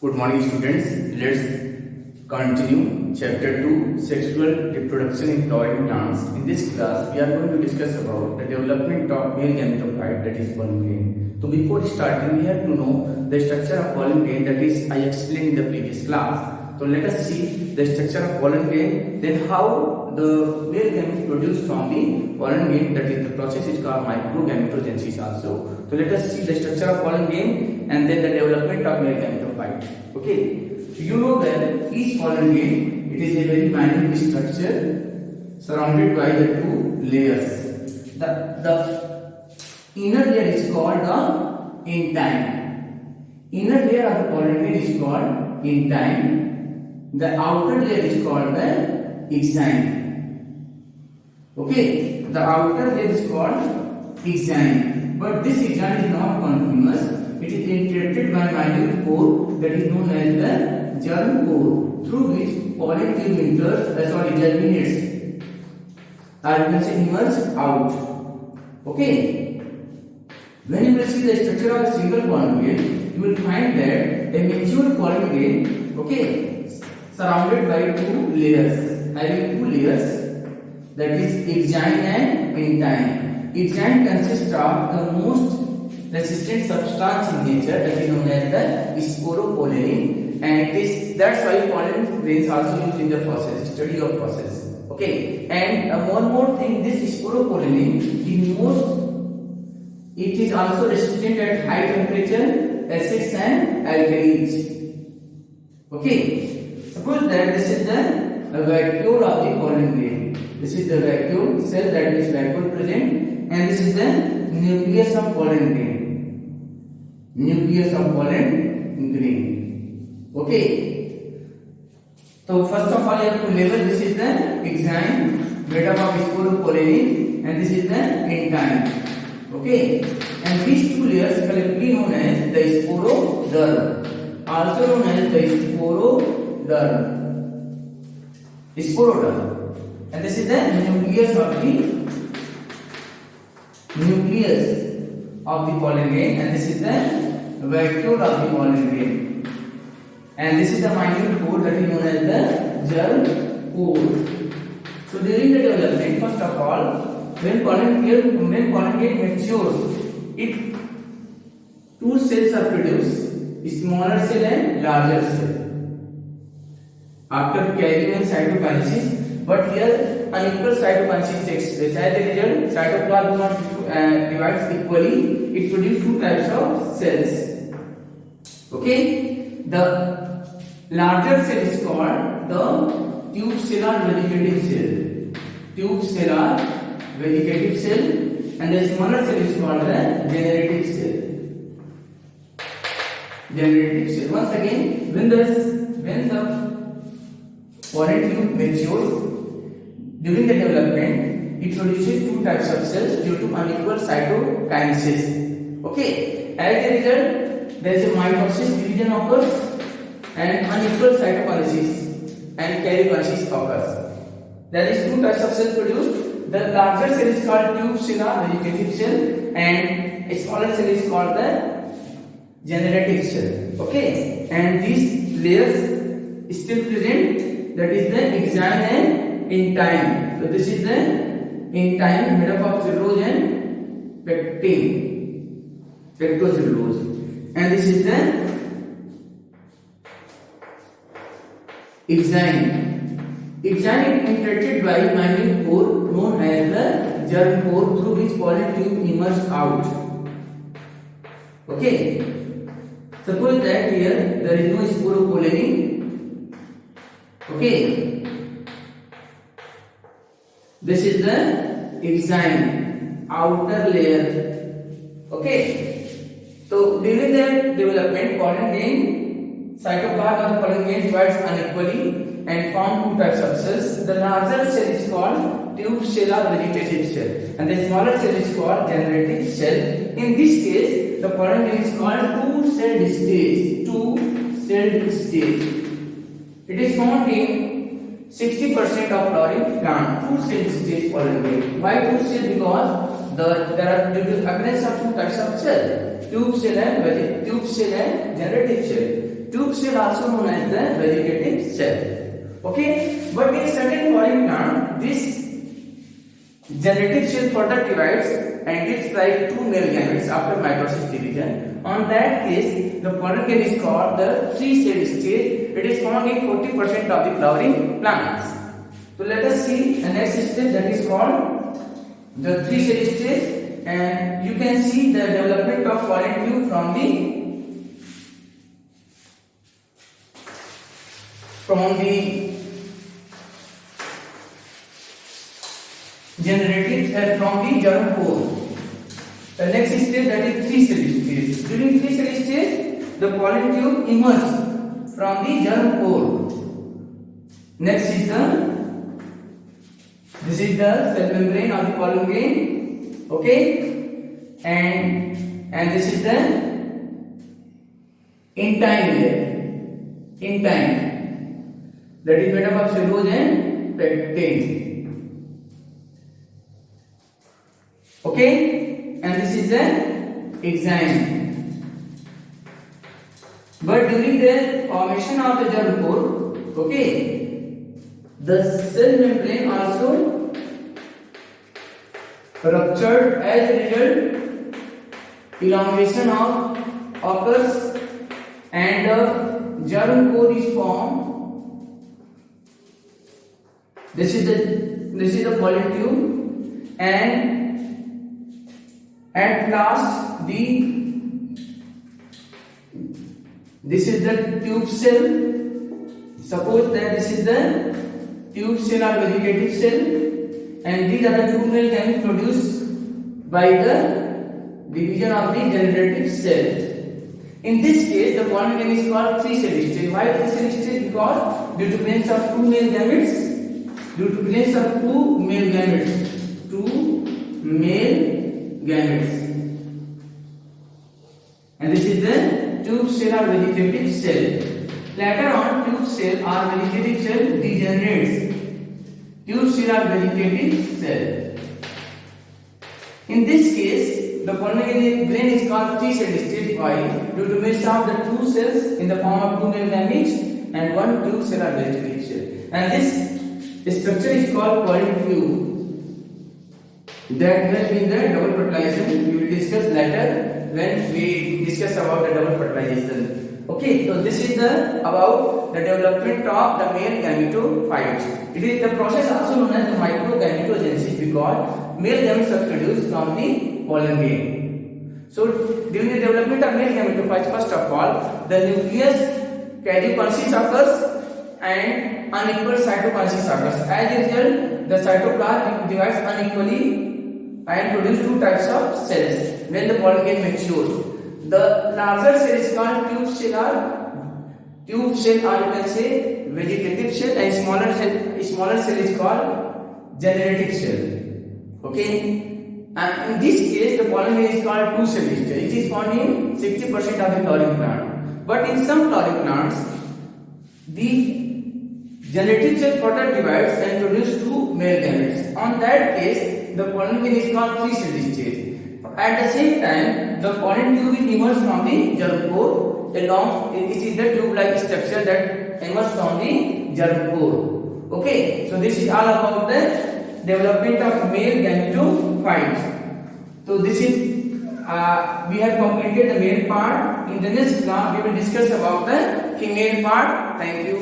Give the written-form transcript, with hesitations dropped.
Good morning, students. Let's continue chapter 2, sexual reproduction in flowering plants. In this class, we are going to discuss about the development of male gametophyte, that is pollen grain. So before starting, we have to know the structure of pollen grain, that is I explained in the previous class. So let us see the structure of pollen grain, then how the male gametes produced from the pollen grain, that is the process is called microgametogenesis also. So let us see the structure of pollen grain and then the development of male gametophyte. Okay, so you know that each pollen grain, it is a very minute structure surrounded by the two layers. The inner layer is called the intine. Inner layer of the pollen grain is called intine. The outer layer is called the exine. Okay, the outer layer is called exine, but this exine is not continuous. It is interrupted by minute pore that is known as the germ pore, through which pollen tube germinates, or you can say emerges out. Okay, when you will see the structure of a single pollen grain, you will find that a mature pollen grain, okay, surrounded by two layers, having two layers, that is exine and intine. Exine consists of the most resistant substance in nature, that is known as the sporopollenin, and that's why pollen grains also used in the process, study of process. Okay, and one more thing, this sporopollenin, it is also resistant at high temperature, acids and alkalis. Okay, suppose that this is the vacuole of the pollen grain. This is the vacuole cell, that is vacuole present, and this is the nucleus of pollen grain. Nucleus of pollen grain. Okay. So first of all, you have to label this is the exine made up of sporopollenin, and this is the intine. Okay. And these two layers collectively known as the sporoderm, also known as the sporoderm. Sporoderm. And this is the nucleus of the pollen grain, and this is the vacuole of the pollen grain, and this is the minute pore that is known as the germ pore. So during the development, first of all, when pollen grain matures, two cells are produced, smaller cell and larger cell, after karyotype and cytokinesis. But here unequal cytokinesis takes place. As a result, cytoplasm do not divides equally. It produces two types of cells. Okay, the larger cell is called the tubecellar vegetative cell. Tubecellar vegetative cell, and the smaller cell is called the generative cell. Generative cell. Once again, when the pollen tube matures, during the development, it produces two types of cells due to unequal cytokinesis. Okay, as a result, there is a mitosis, division occurs, and unequal cytokinesis and karyokinesis occurs. There is two types of cells produced. The larger cell is called tubecellar vegetative cell, and a smaller cell is called the generative cell. Okay, and these layers still present, that is the exine and intine. So this is the intine made up of cellulose and pectin, pectocellulose, and this is the exine. Exine is interrupted by minute pore known as the germ pore, through which pollen tube emerges out. Okay, suppose that here there is no sporopollenin. Okay, this is the exine, outer layer. Okay, so during the development, pollen grain, cytoplasm of the pollen grain divides unequally and form two types of cells. The larger cell is called tubecellar vegetative cell, and the smaller cell is called generative cell. In this case, the pollen grain is called two-celled stage. Two-celled stage. It is found in 60% of flowering plant. Two-celled stage pollen grain. Why two-cell? Because there are occurrence of two types of cell: tube cell and generative cell. Tube cell cell also known as the vegetative cell. Okay, but in certain pollen plant, this generative cell further divides and gives rise to male gametes after mitosis division. On that case, the pollen grain is called the three-cell stage. It is found in 40% of the flowering plants. So let us see the next stage, that is called the three-cell stage, and you can see the development of pollen tube from the generative from the germ pore. The next stage, that is three-cell stage. During three-cell stage, the pollen tube emerges from the germ pore. Next is this is the cell membrane of the pollen grain. Okay, and this is the intine layer. Intine, that is made up of cellulose and pectin. Okay, and this is the exine. But during the formation of the germ pore, okay, the cell membrane also ruptured. As a result, elongation of occurs and the germ pore is formed. This is the pollen tube, and at last this is the tube cell. Suppose that this is the tube cell or vegetative cell, and these are the two male gametes produced by the division of the generative cell. In this case, the pollen grain is called three-cell stage. Why three-cell stage? Because due to presence of two male gametes, and this is the tube cell or vegetative cell. Later on, tube cell or vegetative cell degenerates. Tube cell or vegetative cell. In this case, the pollen grain is called three-cell stage. Why? Due to mix of the two cells in the form of two male gametes and one tube cell or vegetative cell. And this structure is called pollen tube. That will be the double fertilization. We will discuss later when we discuss about the double fertilization. Okay, so this is about the development of the male gametophytes. It is the process also known as the microgametogenesis because male gametes are produced from the pollen grain. So during the development of male gametophytes, first of all, the nucleus karyokinesis occurs and unequal cytokinesis occurs. As a result, the cytoplasm divides unequally and produce two types of cells when the pollen grain matures. The larger cell is called tube cell or you can say vegetative cell, and smaller cell is called generative cell. Okay, and in this case the pollen grain is called two-cell stage. It is found in 60% of the flowering plant. But in some flowering plants, the generative cell further divides and produces two male gametes. On that case, the pollen grain is called three-cell stage. At the same time, the pollen tube will emerge from the germ pore along. It is the tube-like structure that emerges from the germ pore. Okay, so this is all about the development of male gametophytes. So this is we have completed the male part. In the next class, we will discuss about the female part. Thank you.